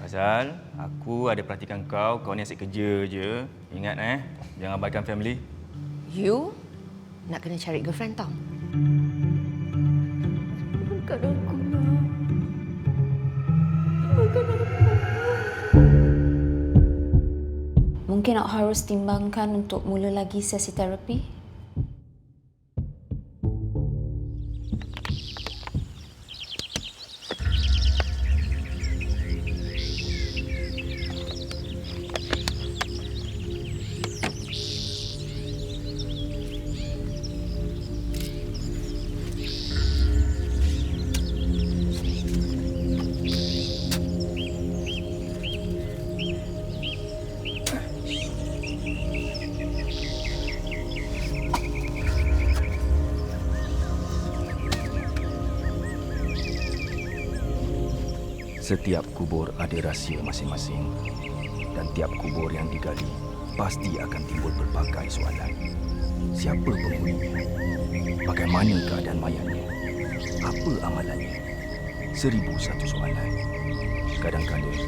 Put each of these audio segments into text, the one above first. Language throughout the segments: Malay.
Fazal, aku ada perhatikan kau ni asyik kerja je. Ingat jangan abaikan family. You nak kena cari girlfriend tau. Makan aku nak. Makan aku. Mungkin awak harus timbangkan untuk mula lagi sesi terapi. Setiap kubur ada rahsia masing-masing. Dan tiap kubur yang digali pasti akan timbul berbagai soalan. Siapa penghuninya? Bagaimana keadaan mayatnya? Apa amalannya? 1001 soalan. Kadang-kadang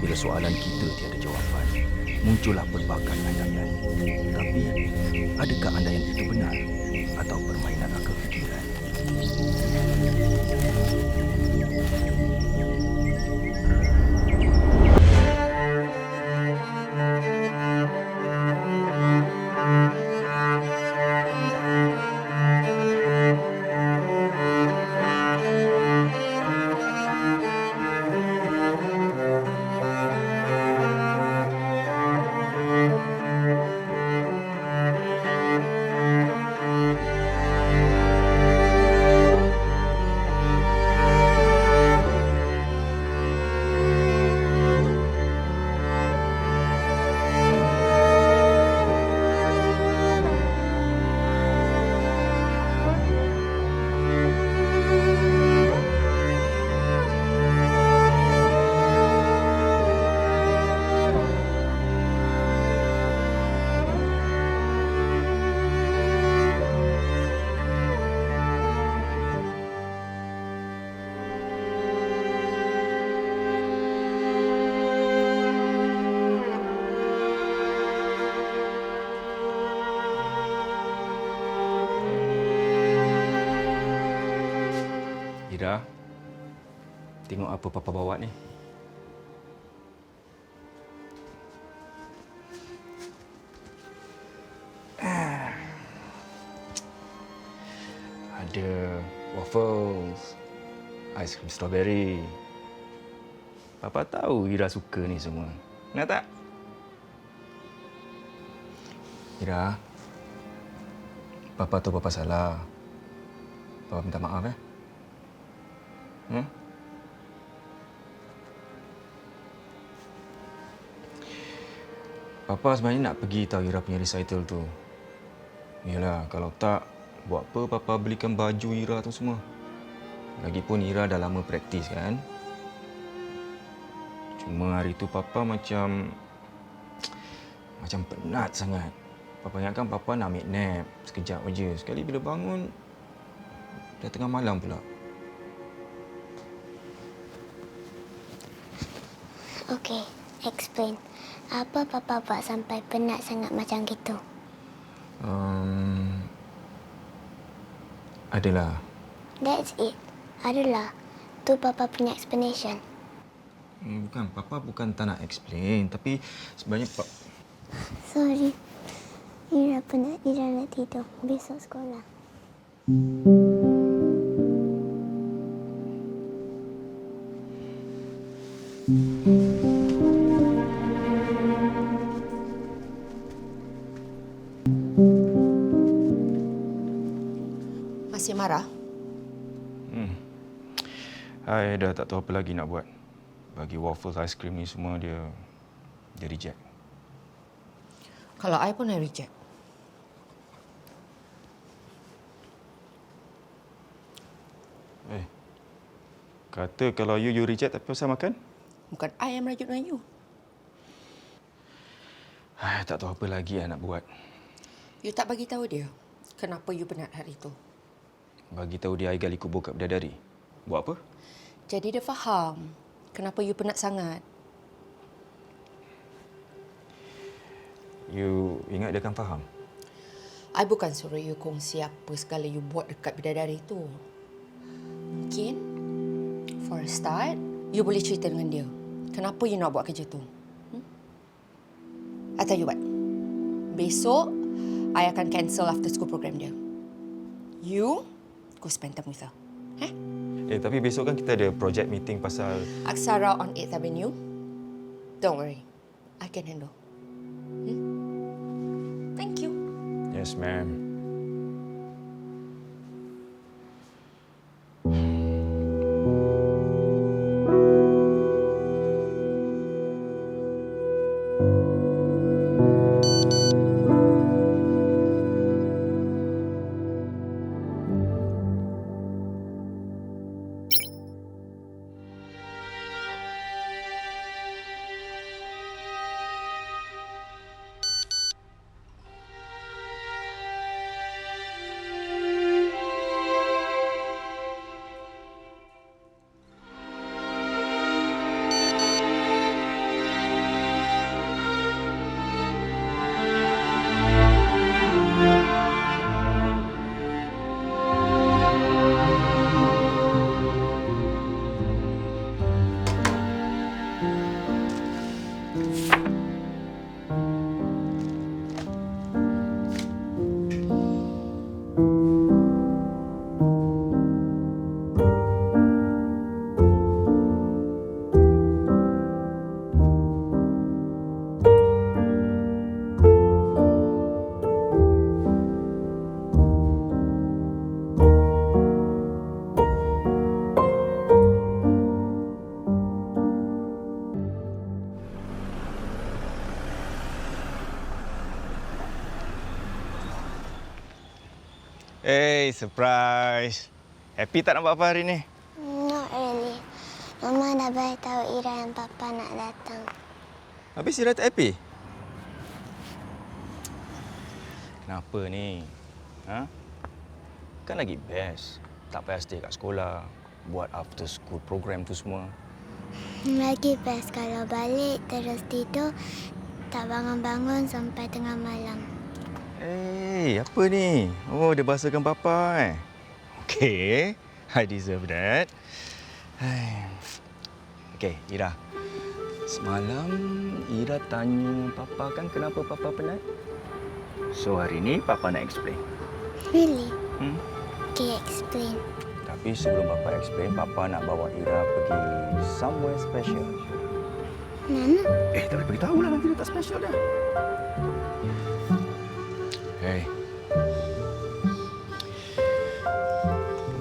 bila soalan kita tiada jawapan, muncullah pelbagai andaian. Tapi adakah andaian itu benar atau permainan akal fikiran? Ira, tengok apa Papa bawa ni. Ada waffles, aiskrim strawberry. Papa tahu Ira suka ni semua. Nak tak? Ira, Papa tahu Papa salah. Papa minta maaf Papa sebenarnya nak pergi tahu Ira punya recital tu. Yalah, kalau tak, buat apa Papa belikan baju Ira tu semua? Lagipun Ira dah lama praktis kan? Cuma hari tu Papa macam penat sangat. Papa ingatkan Papa nak ambil nap sekejap aja. Sekali bila bangun, dah tengah malam pula. Okey, explain. Apa Papa buat sampai penat sangat macam gitu? Adalah. That's it. Adalah. Tu Papa punya explanation. Bukan, Papa bukan tak nak explain. Tapi sebenarnya Sorry. Ira penat. Ira nak tidur. Besok sekolah. Masih marah? I dah tak tahu apa lagi nak buat. Bagi waffles, aiskrim ni semua dia reject. Kalau I pun I reject. Kata kalau you reject tapi pasal makan? Bukan I yang merajuk dengan you. Tak tahu apa lagi nak buat. You tak bagi tahu dia kenapa you penat hari itu. Bagi tahu dia I gali kubur kat bidadari. Buat apa? Jadi dia faham kenapa you penat sangat. You ingat dia akan faham? I bukan suruh you kongsi apa segala you buat dekat bidadari tu. Mungkin, for a start, you boleh cerita dengan dia. Kenapa you nak buat kerja tu? I tell you what. Besok, I akan cancel after school program dia. You, go spend time with her. Tapi besok kan kita ada project meeting pasal... Aksara on 8th Avenue. Don't worry. I can handle. Thank you. Yes, ma'am. Hey, surprise. Happy tak nampak apa hari ni? Not really. Mama dah beritahu Ira yang Papa nak datang. Habis Ira tak happy? Kenapa ni? Ha? Kan lagi best. Tak payah stay kat sekolah. Buat after school program tu semua. Lagi best kalau balik terus tidur, tak bangun-bangun sampai tengah malam. Hey, apa ni? Oh, dia bahasakan Papa Okay, I deserve that. Okay, Ira. Semalam Ira tanya Papa kan kenapa Papa penat? So, hari ni Papa nak explain. Really? Hmm? Okay, explain. Tapi sebelum Papa explain, Papa nak bawa Ira pergi somewhere special. Mana? Tak boleh beritahu lah, nanti dia tak special dah. Hey.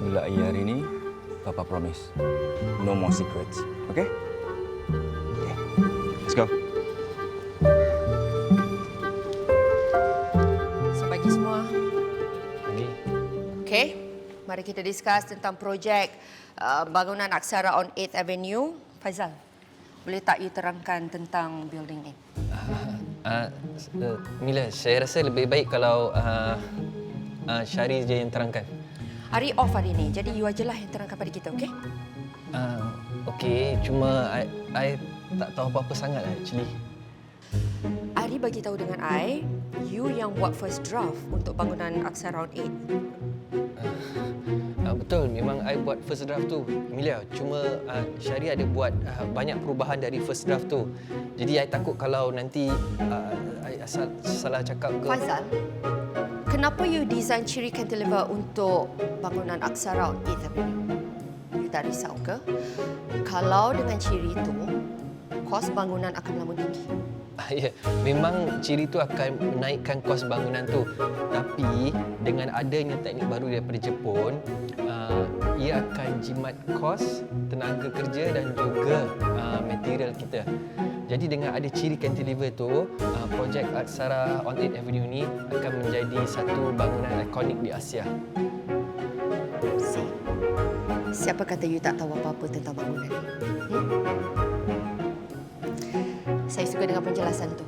Mulai hari ni, Papa promise. No more secrets. Okay? Okay. Let's go. So, bagi semua. Pagi. Okay. Mari kita discuss tentang projek bangunan aksara on 8th Avenue. Faizal, boleh tak you terangkan tentang building ni? Mila, saya rasa lebih baik kalau Syari je yang terangkan. Hari off hari ni, jadi you ajalah yang terangkan pada kita, okay? Okey, cuma I tak tahu apa-apa sangat actually. Ari bagi tahu dengan I, you yang buat first draft untuk bangunan aksara on 8th. Betul, memang I buat first draft tu. Emilia, cuma Syari ada buat banyak perubahan dari first draft tu. Jadi I takut kalau nanti I salah cakap ke. Faizal, kenapa you design ciri cantilever untuk bangunan aksara on 8th Avenue? You tak risau ke? Kalau dengan ciri itu, kos bangunan akan melambung tinggi. Ya, memang ciri tu akan menaikkan kos bangunan tu. Tapi dengan adanya teknik baru daripada Jepun, ia akan jimat kos, tenaga kerja dan juga material kita. Jadi dengan ada ciri cantilever tu, projek Aksara on 8th Avenue ni akan menjadi satu bangunan ikonik di Asia. Siapa kata you tak tahu apa-apa tentang bangunan ni? Saya suka dengan penjelasan tu.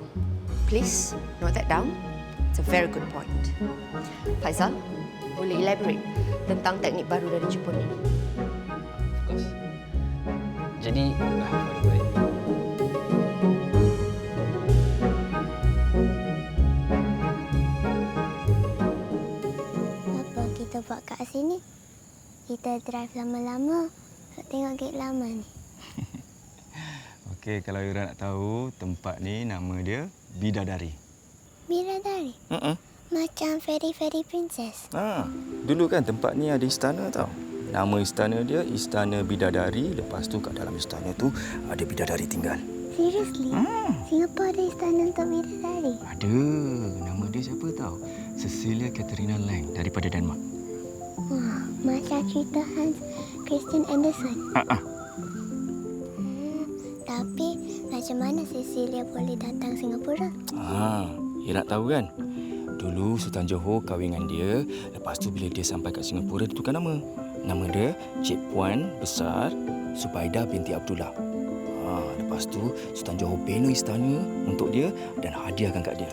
Please, note that down. It's a very good point. Faizal, boleh elaborate tentang teknik baru dari Jepun ni? Of course. Jadi, baik. kita buat kat sini? Kita drive lama-lama nak tengok gate lama ni. Okey, kalau Ira nak tahu, tempat ni nama dia Bidadari. Bidadari? Macam fairy-fairy princess. Dulu kan tempat ni ada istana tau. Nama istana dia Istana Bidadari. Lepas tu kat dalam istana tu ada bidadari tinggal. Seriously? Singapura ada istana untuk bidadari? Ada. Nama dia siapa tahu? Cecilia Katarina Lang daripada Denmark. Wah, macam cerita Hans Christian Andersen. Tapi macam mana Cecilia boleh datang Singapura? Ira tahu kan? Dulu Sultan Johor kahwin dengan dia. Lepas tu bila dia sampai kat Singapura, dia tukar nama. Nama dia Cik Puan Besar Subaidah binti Abdullah. Lepas tu Sultan Johor bina istana untuk dia dan hadiahkan kat dia.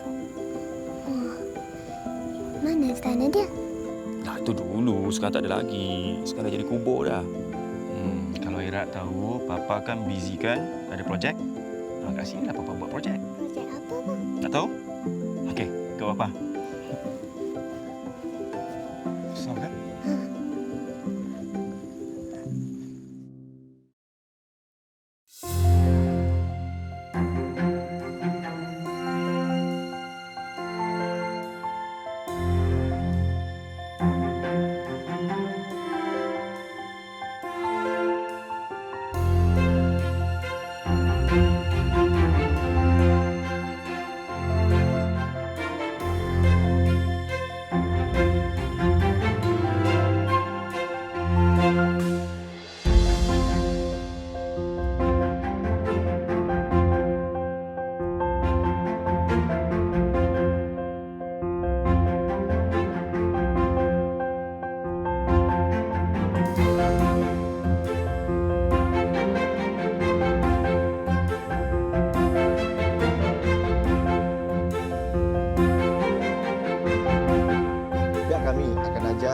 Mana istana dia? Dah tu dulu, sekarang tak ada lagi. Sekarang dah jadi kubur dah. Kalau Ira tahu, Papa kan busy kan? Ada projek. Kat sini lah Papa buat projek. Projek apa bang? Tak tahu? Okey, ke Papa. Besar kan?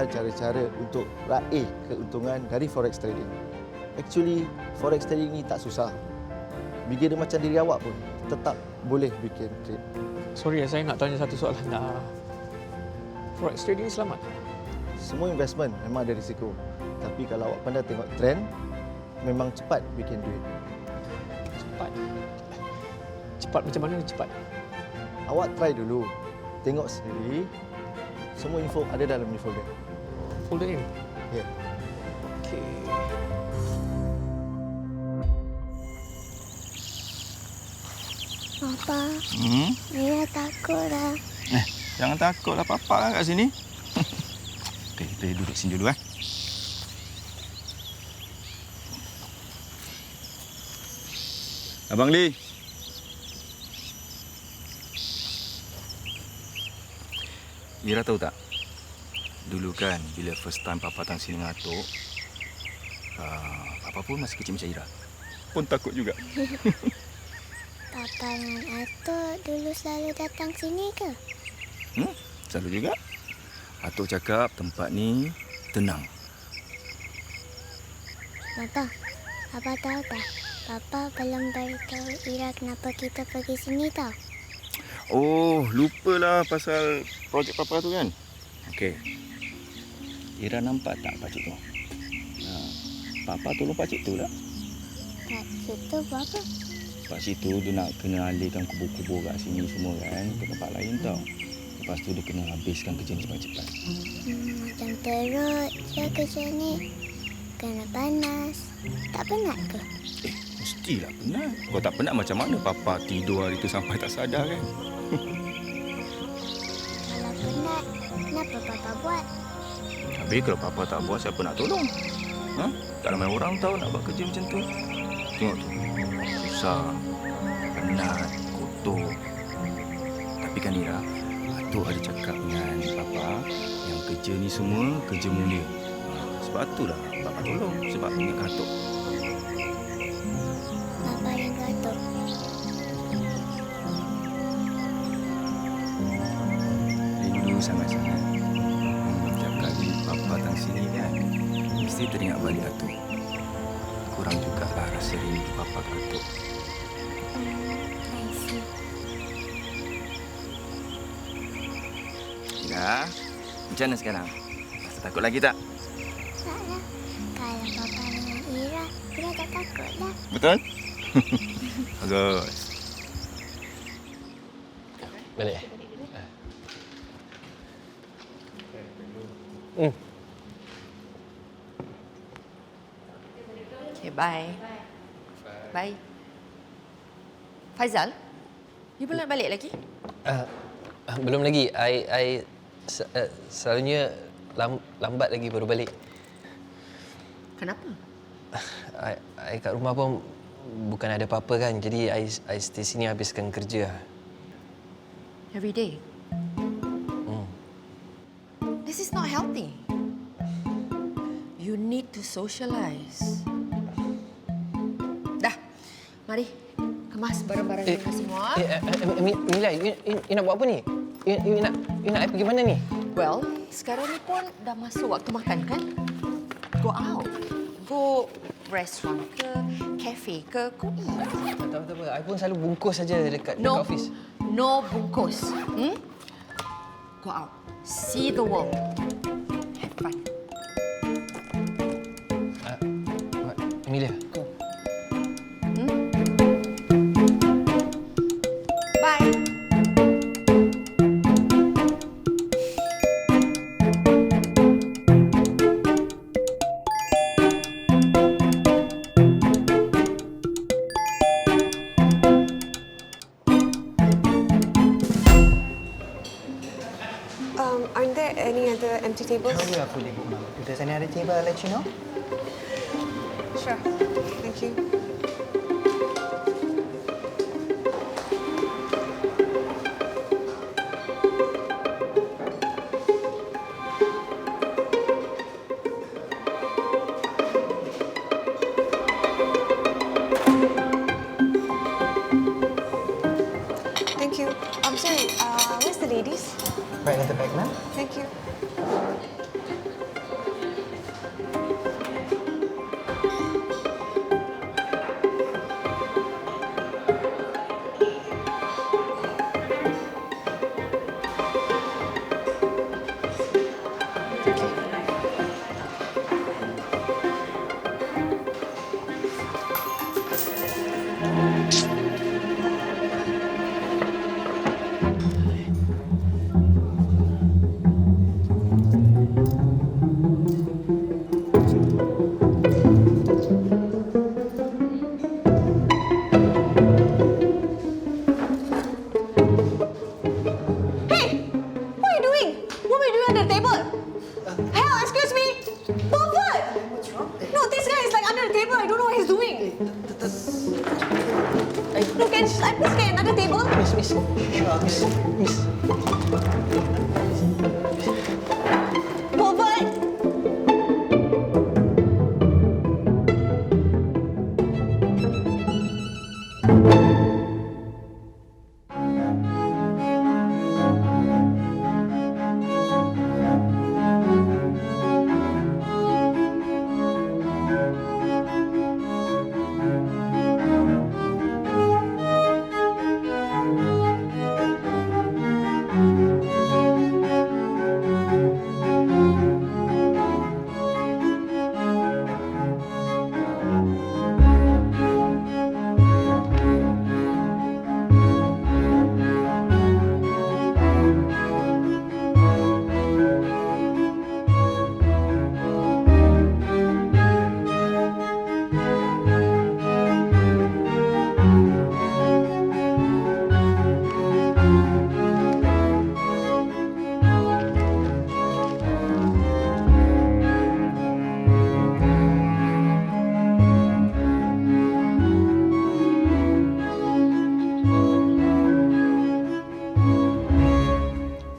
Cara-cara untuk raih keuntungan dari forex trading. Actually, forex trading ni tak susah. Beginner macam diri awak pun tetap boleh bikin trade. Sorry, saya nak tanya satu soalan. Forex trading selamat? Semua investment memang ada risiko. Tapi kalau awak pandai tengok trend, memang cepat bikin duit. Cepat? Cepat macam mana cepat? Awak try dulu. Tengok sendiri. Semua info ada dalam ni folder. Folder ini? Ya. Okey. Papa, Mira takut lah. Jangan takutlah Papa kan kat sini. Okey, kita duduk sini dulu . Abang Lee. Ira tahu tak? Dulu kan bila first time Papa datang sini dengan Atuk, Papa pun masih kecil macam Ira. Pun takut juga. Papa dan Atuk dulu selalu datang sini ke? Selalu juga. Atuk cakap tempat ni tenang. Papa tahu tak? Papa belum beritahu Ira kenapa kita pergi sini tau. Oh, lupalah pasal projek Papa tu kan? Okey. Ira nampak tak pakcik tu? Papa tolong pakcik tu lah. Pakcik tu buat apa? Pakcik tu dia nak kena alihkan kubur-kubur kat sini semua kan ke tempat lain tau. Lepas tu dia kena habiskan kerja ni cepat-cepat. Macam teruk je kerja ni. Kena panas. Tak penat ke? Mestilah penat. Kalau tak penat macam mana Papa tidur hari tu sampai tak sadar kan? Kalau penat, kenapa Papa buat? Habis kalau Papa tak buat, siapa nak tolong? Tak ramai orang tahu nak buat kerja macam tu. Tengok tu. Susah. Penat. Kotor. Tapi kan Ira, Atuk ada cakap dengan Papa yang kerja ni semua kerja mulia. Sebab itulah Papa tolong. Sebab ingat Atuk. Papa yang gatuk. Rindu sangat-sangat. Setiap kali Papa datang sini kan, mesti teringat balik Atuk. Kurang jugalah rasa rindu Papa ke Atuk. I see. Ya, macam mana sekarang? Takut lagi tak? Tak lah. Kalau Papa dengan Ira, Ira tak takut dah. Betul? Bagus. Balik. Okay, bye. Bye. Faizal, you belum balik lagi? Belum lagi. Selalunya lambat lagi baru balik. Kenapa? I kat rumah pun bukan ada apa-apa kan. Jadi I stay sini habiskan kerja. Every day. This is not healthy. You need to socialize. Dah, mari kemas barang-barang kita semua. Mila, you nak buat apa ni? You nak I pergi mana ni? Well, sekarang ni pun dah masuk waktu makan kan? Go out. Go restaurant ke, cafe ke, go eat. Tak apa. I pun selalu bungkus saja dekat office. No bungkus. Go out. See the world. Have fun. Emilia. Go. Bye. Aren't there any other empty tables? We are fully booked now. If there's any other table, I'll let you know. Sure. Thank you. Thank you. I'm sorry. Where's the ladies? Right at the back, ma'am. Thank you. Miss.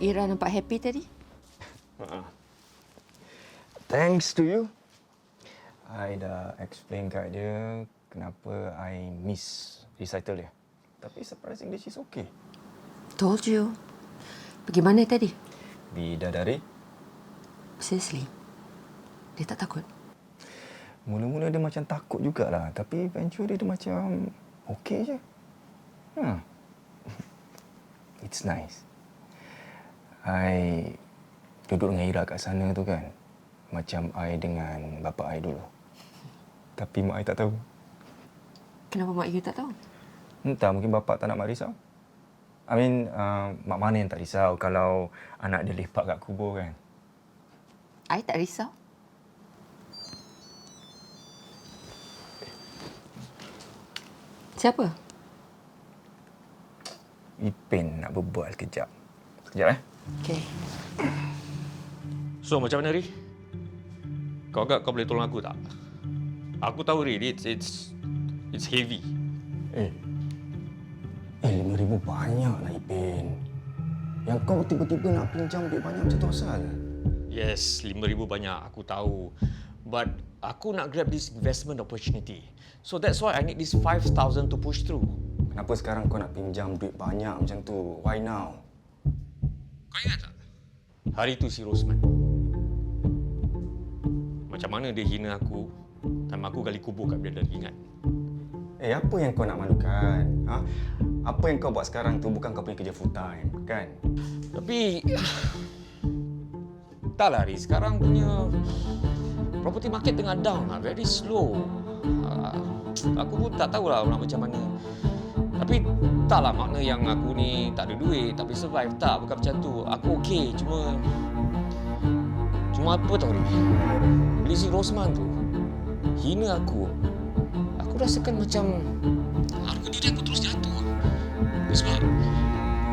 Ira nampak happy tadi? Thanks to you. I dah explain kat dia kenapa I miss recital dia. Tapi surprisingly she's okay. Told you. Pergi mana tadi? Bidadari. Seriously? Dia tak takut? Mula-mula dia macam takut jugalah. Tapi eventually dia macam okay je. It's nice. I duduk dengan Ira kat sana tu kan. macam I dengan bapa I dulu. Tapi mak I tak tahu. Kenapa mak you tak tahu? Entah, mungkin bapa tak nak mak risau. Mak mana yang tak risau kalau anak dia lepak kat kubur kan? I tak risau. Siapa? Ipin nak berbual kejap. Sekejap Okey. So, macam mana, Ri? Kau agak kau boleh tolong aku tak? Aku tahu, Ri, it's heavy. RM5,000 banyak lah Ipin. Yang kau tiba-tiba nak pinjam duit banyak macam tu asal? Yes, RM5,000 banyak, aku tahu. But aku nak grab this investment opportunity. So that's why I need this 5,000 to push through. Kenapa sekarang kau nak pinjam duit banyak macam tu? Why now? Kau ingat tak? Hari tu si Rosman. Macam mana dia hina aku, time aku gali kubur kat dia, ingat? Apa yang kau nak malukan? Ha? Apa yang kau buat sekarang tu bukan kau punya kerja full time, kan? Tapi tak lah, Riz. Sekarang punya property market tengah down lah, very slow. Aku pun tak tahulah nak macam mana. Tapi taklah makna yang aku ni tak ada duit, tak boleh survive. Tak, bukan macam tu. Aku okey, cuma apa tahu, Riz? Bila si Rosman tu hina aku rasakan macam harga diri aku terus jatuh. Sebab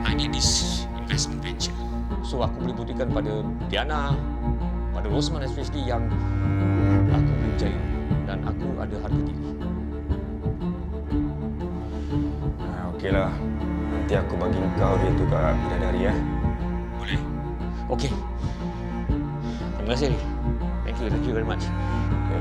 I need this investment venture. So aku boleh buktikan pada Diana, pada Rosman especially yang aku boleh berjaya dan aku ada harga diri. Okeylah. Nanti aku bagi kau dia tu kat bidadari ya. Boleh? Okey. Terima kasih. Thank you very much. Okay.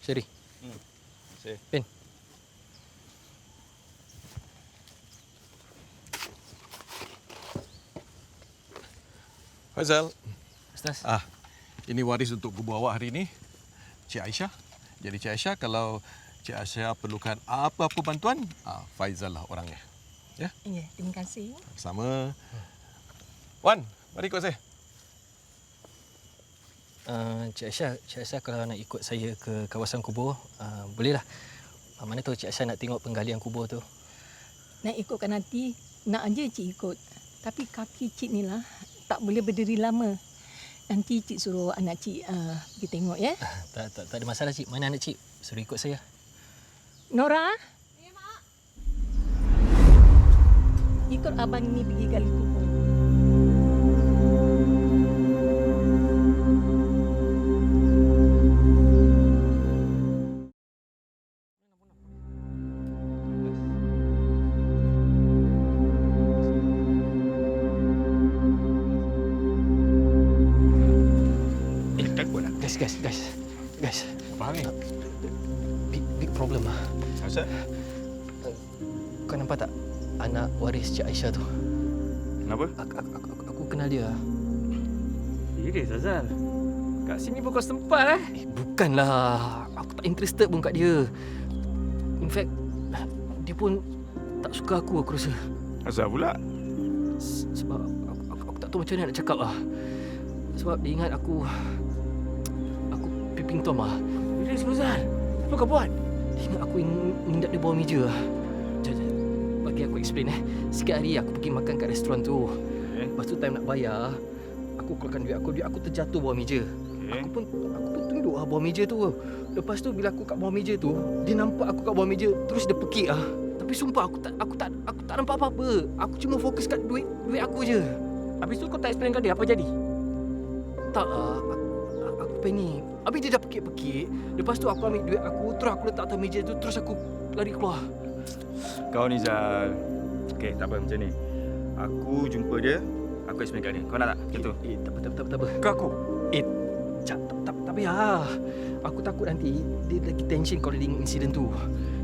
Sherry. Pin. Faizal. Ustaz. Ini waris untuk kubur awak hari ini. Cik Aisyah. Jadi Cik Aisyah, kalau Cik Aisyah perlukan apa-apa bantuan, Faizal lah orangnya. Ya? Ya, terima kasih. Sama. Wan, mari ikut saya. Cik Aisyah kalau nak ikut saya ke kawasan kubur, bolehlah. Mana tahu Cik Aisyah nak tengok penggalian kubur tu. Nak ikutkan nanti, nak aja Cik ikut. Tapi kaki Cik ni lah, tak boleh berdiri lama. Nanti Cik suruh anak Cik pergi tengok ya. Tak ada masalah Cik. Mana anak Cik? Suruh ikut saya. Nora? Ya, Mak. Ikut abang ni pergi gali kubur. Guys. Apa hal ni? Big problem lah. Asal? Kau nampak tak anak waris Cik Aisyah tu? Kenapa? Aku kenal dia. Serius, Azal? Kat sini pun kau sempat Bukanlah. Aku tak interested pun kat dia. In fact, dia pun tak suka aku rasa. Asal pula? Sebab aku tak tahu macam mana nak cakap lah. Sebab dia ingat aku piping Tom lah. Serius, Azal? Apa kau buat? Dia ingat aku nindak dia bawah meja lah. Bagi aku explain Sikit hari aku pergi makan kat restoran tu. Lepas tu time nak bayar, aku keluarkan duit aku terjatuh bawah meja. Aku pun tunduk bawah meja tu. Lepas tu bila aku kat bawah meja tu, dia nampak aku kat bawah meja, terus dia pekik ah. Tapi sumpah aku tak nampak apa-apa. Aku cuma fokus kat duit aku je. Habis tu kau tak explain kat dia apa jadi? Tak aku panik. Habis dia dah pekik-pekik. Lepas tu aku ambil duit aku, terus aku letak atas meja tu, terus aku lari keluar. Kau ni Zal. Okey, tak apa macam ni. Aku jumpa dia, aku explain kat dia. Kau nak tak? Macam tu. Tak apa. Ke aku? Tak payah. Aku takut nanti dia lagi tension kalau dia ingat insiden tu.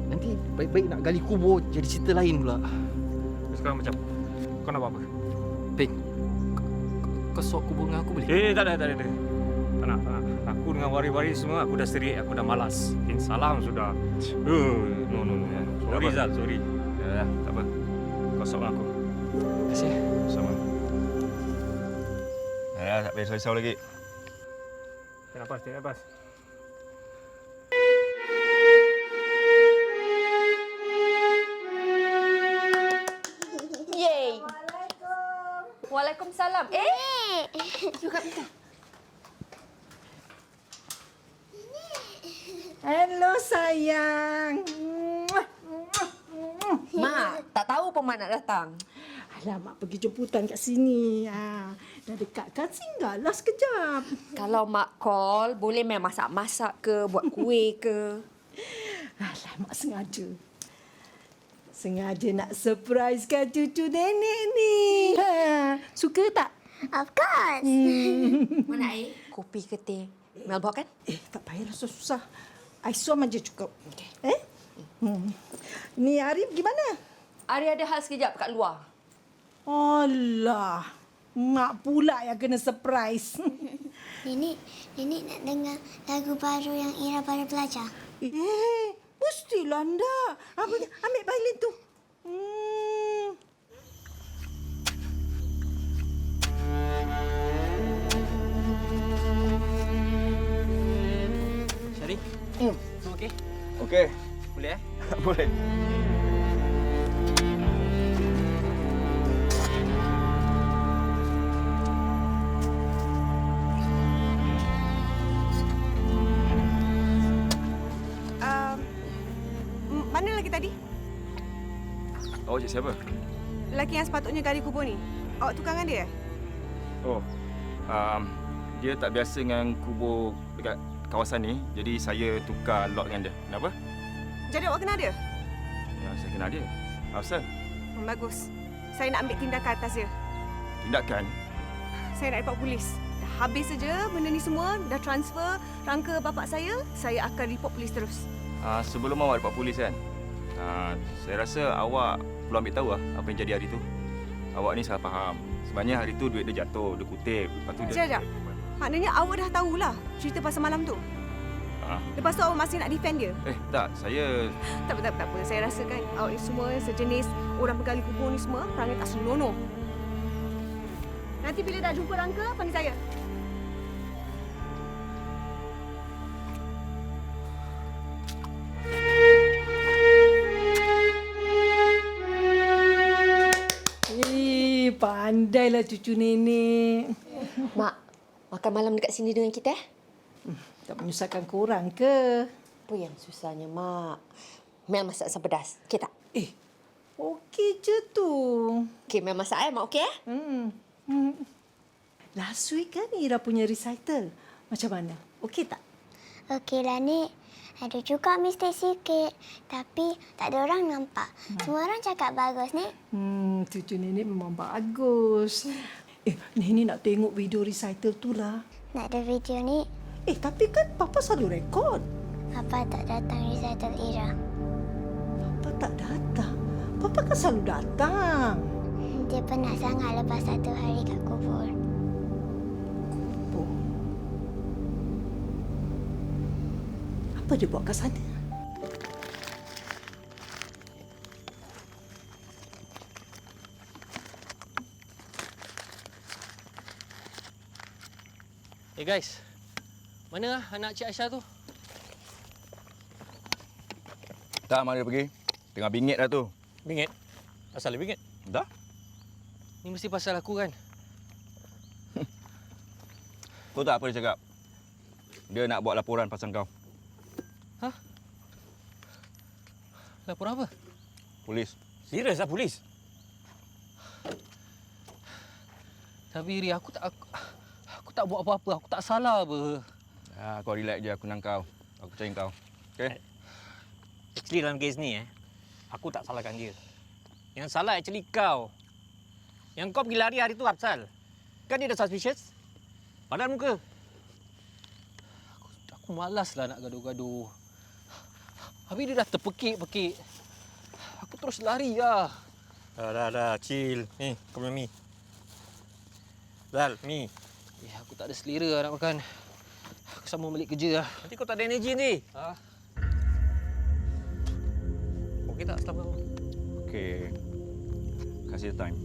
Nanti baik-baik nak gali kubur jadi cerita lain pula. Sekarang macam kau nak buat apa? Peng, kau suap kubur dengan aku boleh? Tak ada. Tak nak. Aku dengan wari-wari semua, aku dah serik, aku dah malas. Salam sudah. No. Sorry Zal, sorry. Ya, tak apa. Kau sok aku. Terima kasih. Sama. Ya, tak payah risau lagi. Tarik nafas. Yeay. Waalaikumsalam. Juga minta. Hello sayang. Mak, tak tahu pun Mak nak datang. Alamak, pergi jemputan kat sini. Dah dekat kan, singgahlah sekejap. Kalau Mak call, boleh main masak-masak ke, buat kuih ke. Alamak, sengaja. Sengaja nak surprisekan cucu nenek ni. Suka tak? Of course. Mana air? Kopi ke teh? Mel bawa kan? Tak payahlah susah-susah. Aisyah aja cukup. Okay. Ni Arif gimana? Ari ada hal sekejap kat luar. Alah, mak pula yang kena surprise. Nenek nak dengar lagu baru yang Ira baru belajar. Mestilah ndak. Ambil violin tu. Syari? Semua okey? Okey. Boleh Boleh. Mana lelaki tadi? Awak cik siapa? Lelaki yang sepatutnya gali kubur ni. Awak tukar dengan dia? Oh, dia tak biasa dengan kubur dekat kawasan ni. Jadi saya tukar lot dengan dia. Kenapa? Jadi awak kenal dia? Ya, saya kenal dia. Asal? Bagus. Saya nak ambil tindakan atas dia. Tindakan? Saya nak report polis. Dah habis saja benda ni semua. Dah transfer rangka bapak saya akan report polis terus. Sebelum awak report polis kan, saya rasa awak perlu ambil tahu apa yang jadi hari tu. Awak ni salah faham. Sebenarnya hari tu duit dia jatuh, dia kutip. Lepas tu dia... Sekejap. Maknanya awak dah tahulah cerita pasal malam tu. Lepas tu awak masih nak defend dia? Tak. Saya... Tak apa. Saya rasa kan awak ni semua sejenis orang penggali kubur ni semua perangai tak senonoh. Nanti bila dah jumpa rangka, panggil saya. Pandailah cucu nenek. Mak, makan malam dekat sini dengan kita Tak menyusahkan korang ke? Apa yang susahnya, Mak? Mel masak asam pedas. Okey tak? Okey je tu. Okey, Mel masak Mak okey Last week kan Ira punya recital. Macam mana? Okey tak? Okeylah, Nek. Ada juga mistake sikit. Tapi tak ada orang nampak. Semua orang cakap bagus, Nek. Cucu nenek memang bagus. Nenek nak tengok video recital tu lah. Nak ada video, Nek. Tapi kan Papa selalu rekod. Papa tak datang recital Ira. Papa tak datang? Papa kan selalu datang. Dia penat sangat lepas 1 hari kat kubur. Kubur? Apa dia buat kat sana? Guys, mana anak Cik Aisyah tu? Tak, mana dia pergi? Tengah bingit dah tu. Bingit? Asal dia bingit? Dah? Ni mesti pasal aku kan? Tahu tak apa dia cakap? Dia nak buat laporan pasal kau. Laporan apa? Polis. Serius lah polis? Tapi Ri, aku tak buat apa-apa. Aku tak salah apa. Kau relax je, aku nang kau. Aku percaya kau. Okey? Actually dalam kes ni, aku tak salahkan dia. Yang salah actually kau. Yang kau pergi lari hari tu apsal. Kan dia dah suspicious? Padahal muka. Aku malaslah nak gaduh-gaduh. Habis dia dah terpekik-pekik. Aku terus lari lah. Dah, chill. Ni, kau punya mi. Zal, mi. Aku tak ada selera nak makan. Aku sambung balik kerja lah. Nanti kau tak ada energi ni. Okey tak setelah malam? Okey. Kasih time.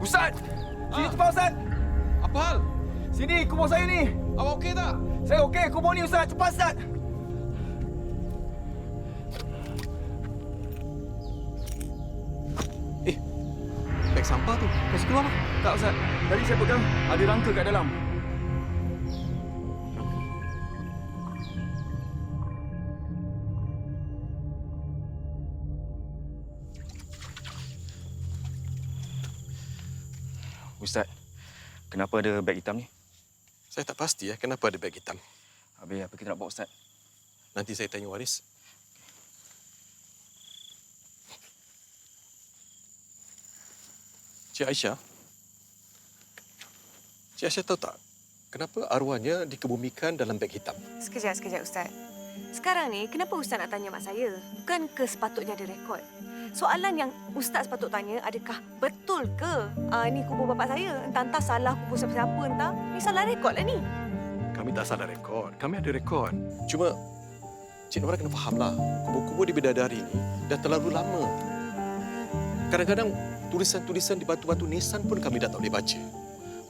Ustaz! Sini cepat Ustaz! Apa hal? Sini kubur saya ni! Awak okey tak? Saya okey, kubur ni Ustaz. Cepat Ustaz! Beg sampah tu. Kasih keluar lah. Tak Ustaz. Tadi saya pegang ada rangka kat dalam. Ustaz, kenapa ada beg hitam ni? Saya tak pasti kenapa ada beg hitam. Habis apa kita nak buat Ustaz? Nanti saya tanya waris. Cik Aisyah. Cik Aisyah tahu tak kenapa arwahnya dikebumikan dalam beg hitam? Sekejap, Ustaz. Sekarang ni, kenapa Ustaz nak tanya mak saya? Bukan ke sepatutnya ada rekod? Soalan yang Ustaz sepatut tanya, adakah betul ke ni kubur bapak saya? Entah salah kubur siapa-siapa, entah. Ni salah rekod lah ni. Kami tak salah rekod. Kami ada rekod. Cuma Cik Nora kena fahamlah, kubur-kubur di Bidadari ni dah terlalu lama. Kadang-kadang tulisan-tulisan di batu-batu nisan pun kami dah tak boleh baca.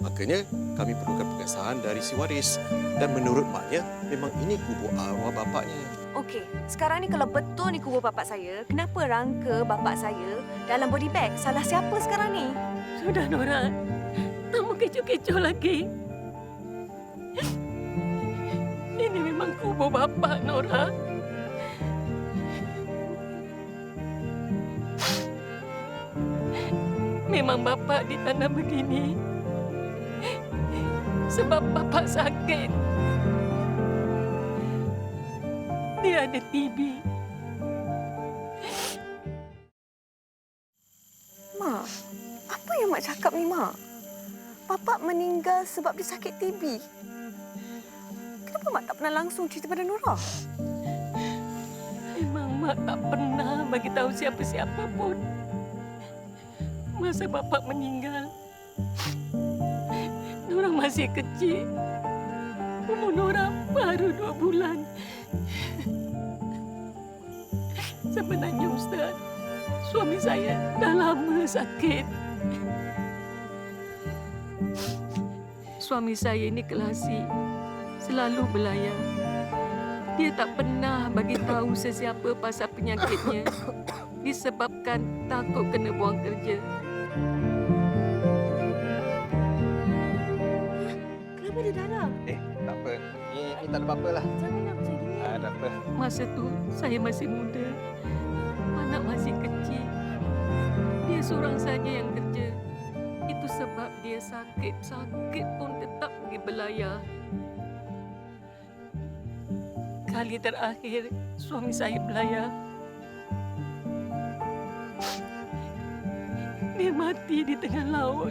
Makanya kami perlukan pengesahan dari si waris. Dan menurut maknya, memang ini kubur arwah bapaknya. Okey, sekarang ni kalau betul ni kubur bapak saya, kenapa rangka bapak saya dalam body bag? Salah siapa sekarang ni? Sudah, Nora. Tak mau kecoh-kecoh lagi. Ini memang kubur bapa, Nora. Memang bapa di tanah begini sebab bapa sakit. Dia ada TB. Mak, apa yang Mak cakap ni, Mak? Bapa meninggal sebab dia sakit TB. Kenapa Mak tak pernah langsung cerita pada Nora? Memang Mak tak pernah bagi tahu siapa-siapa pun. Masa bapa meninggal, Nora masih kecil. Umur Nora baru 2 bulan. Sebenarnya Ustaz, suami saya dah lama sakit. Suami saya ini kelasi, selalu belayar. Dia tak pernah bagi tahu sesiapa pasal penyakitnya disebabkan takut kena buang kerja. Kenapa dia darah? Tak apa. Ni tak ada apa-apa lah. Janganlah macam gini. Tak apa. Masa tu saya masih muda. Anak masih kecil. Dia seorang saja yang kerja. Itu sebab dia sakit pun tetap pergi belayar. Kali terakhir suami saya belayar, dia mati di tengah laut.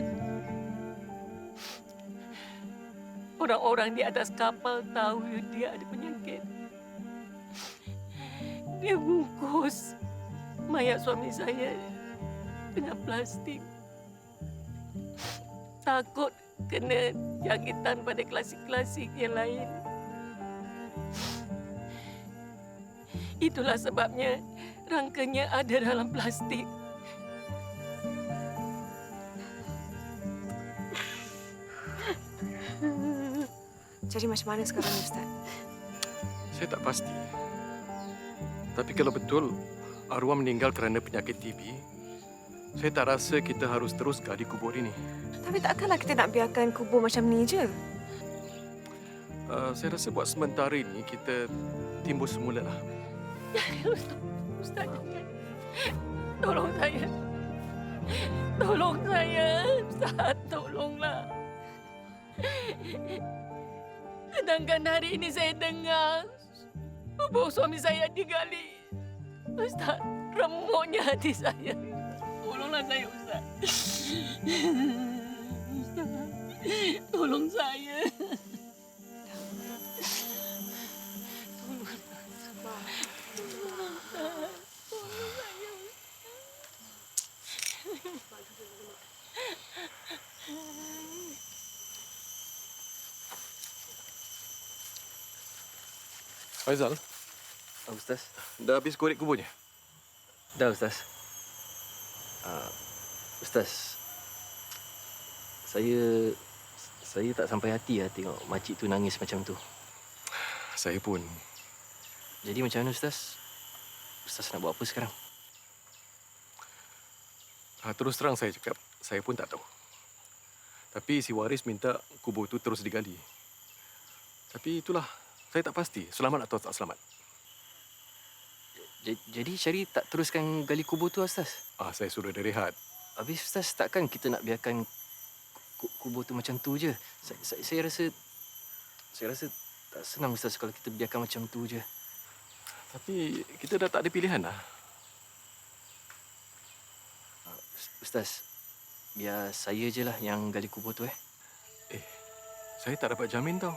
Orang-orang di atas kapal tahu dia ada penyakit. Dia bungkus mayat suami saya dengan plastik. Takut kena jangkitan pada klasik-klasik yang lain. Itulah sebabnya rangkanya ada dalam plastik. Jadi macam mana sekarang, Ustaz? Saya tak pasti. Tapi kalau betul arwah meninggal kerana penyakit TB, saya tak rasa kita harus terus gali kubur ini. Tapi takkanlah kita nak biarkan kubur macam ni je. Saya rasa buat sementara ini kita timbul semula lah. Ustaz, tolong saya. Tolong saya. Ustaz, tolonglah. Sedangkan hari ini saya dengar kubur suami saya digali. Ustaz, remuknya hati saya. Tolonglah saya, Ustaz. Ustaz, tolong saya. Faizal, Ustaz. dah habis korek kuburnya? Dah, Ustaz. Ustaz, saya tak sampai hati tengok makcik tu nangis macam tu. Saya pun. Jadi macam mana, Ustaz? Ustaz nak buat apa sekarang? Terus terang saya cakap, saya pun tak tahu. Tapi si waris minta kubur tu terus digali. Tapi itulah, saya tak pasti selamat atau tak selamat. Jadi Syari tak teruskan gali kubur tu, Ustaz? Saya suruh dia rehat. Habis, Ustaz, takkan kita nak biarkan kubur tu macam tu je? Saya rasa tak senang, Ustaz, kalau kita biarkan macam tu je. Tapi kita dah tak ada pilihan lah. Ustaz, biar saya je lah yang gali kubur tu. Saya tak dapat jamin tau.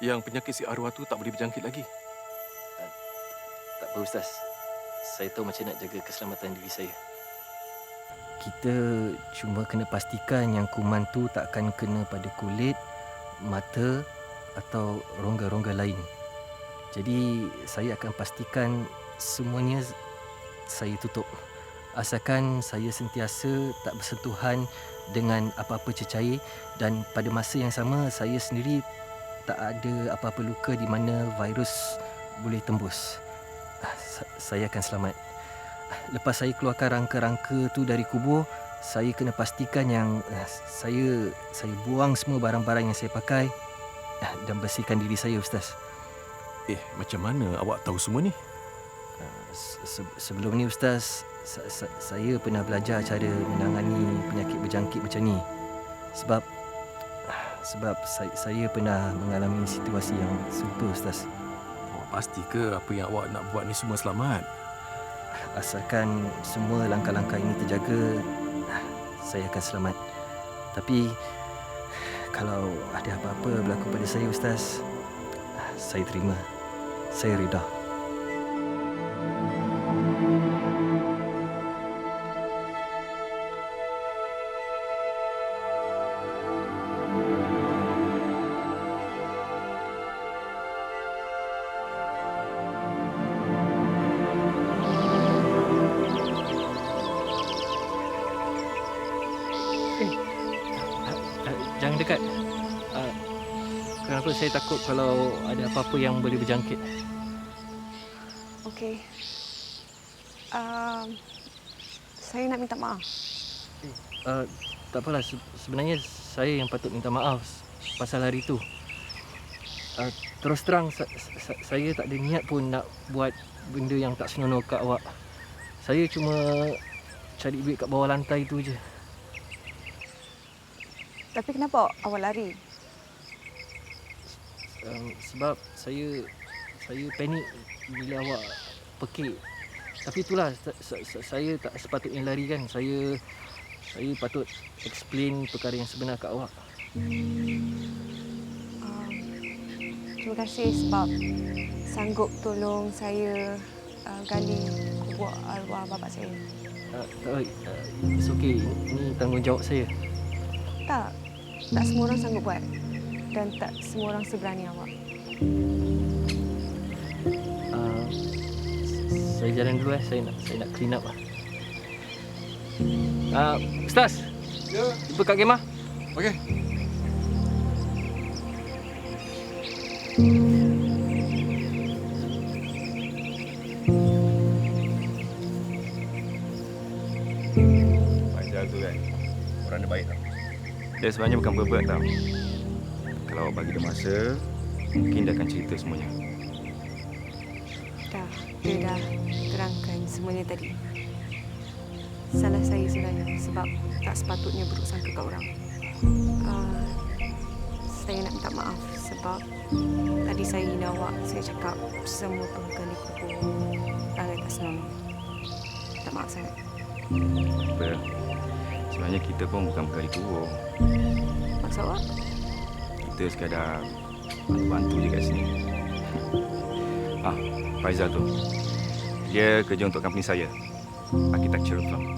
Yang penyakit si arwah tu tak boleh berjangkit lagi. Tak apa, Ustaz. Saya tahu macam nak jaga keselamatan diri saya. Kita cuma kena pastikan yang kuman tu takkan kena pada kulit, mata atau rongga-rongga lain. Jadi saya akan pastikan semuanya saya tutup. Asalkan saya sentiasa tak bersentuhan dengan apa-apa cecair dan pada masa yang sama saya sendiri tak ada apa-apa luka di mana virus boleh tembus. Saya akan selamat. Lepas saya keluarkan rangka-rangka tu dari kubur, saya kena pastikan yang saya buang semua barang-barang yang saya pakai dan bersihkan diri saya, Ustaz. Macam mana awak tahu semua ni? Sebelum ni, Ustaz, saya pernah belajar cara menangani penyakit berjangkit macam ni. Sebab saya pernah mengalami situasi yang serupa, Ustaz. Pasti ke apa yang awak nak buat ni semua selamat? Asalkan semua langkah-langkah ini terjaga, saya akan selamat. Tapi kalau ada apa-apa berlaku pada saya, Ustaz, saya terima. Saya reda. Jangan dekat. Kenapa saya takut kalau ada apa-apa yang boleh berjangkit? Okey. Saya nak minta maaf. Tak apalah. Sebenarnya saya yang patut minta maaf pasal hari itu. Terus terang, saya tak ada niat pun nak buat benda yang tak senonoh kat awak. Saya cuma cari duit kat bawah lantai tu je. Tapi kenapa awak lari? Sebab saya panik bila awak pekik. Tapi itulah, saya tak sepatutnya lari kan. Saya patut explain perkara yang sebenar kat awak. Terima kasih sebab sanggup tolong saya gali kubur arwah bapa saya. It's okay. Ini tanggungjawab saya. Tak semua orang sanggup buat. dan tak semua orang seberani awak. Saya jalan dulu saya nak clean up lah. Ustaz. Ya. Jumpa kat kemah. Okey. Faizal tu kan, orang dia baik tau. Dia sebenarnya bukan berbet tau. Kalau awak bagi dia masa, mungkin dia akan cerita semuanya. Dia dah terangkan semuanya tadi. Salah saya sebenarnya sebab tak sepatutnya buruk sangka kat orang. Saya nak minta maaf sebab tadi saya hina awak. Saya cakap semua penghuni kubur perangai tak senonoh. Tak maaf sangat. Apa? Sebenarnya kita pun bukan berkali kubur. Maksud awak? Kita sekadar bantu-bantu je kat sini. Faizal tu. Dia kerja untuk company saya. Architecture firm.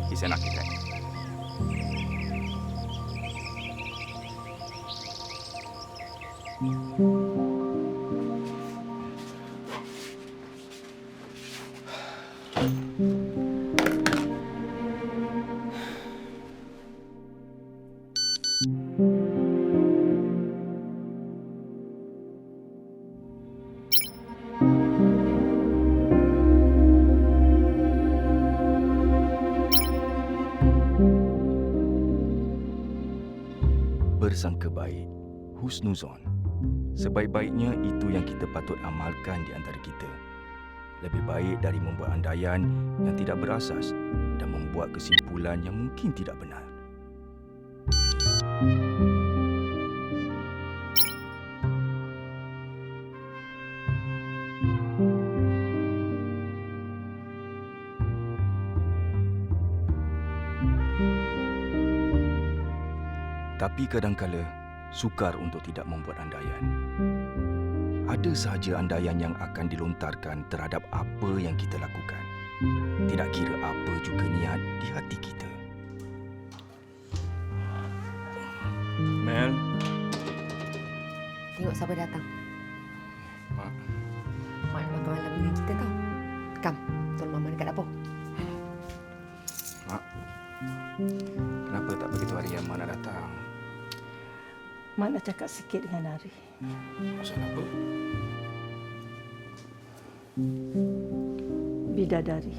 He's an architect. Bersangka baik, husnuzon. Sebaik-baiknya itu yang kita patut amalkan di antara kita. Lebih baik dari membuat andaian yang tidak berasas dan membuat kesimpulan yang mungkin tidak benar. Tapi kadangkala sukar untuk tidak membuat andaian. Ada sahaja andaian yang akan dilontarkan terhadap apa yang kita lakukan. Tidak kira apa juga niat di hati kita. Mel. Tengok siapa datang. Mak. Mak nak makan malam dengan kita tau. Kam, tolong Mama dekat dapur. Mak. Kenapa tak beritahu hari yang Mak nak datang? Mak nak cakap sikit dengan Ari. Pasal apa? Bidadari.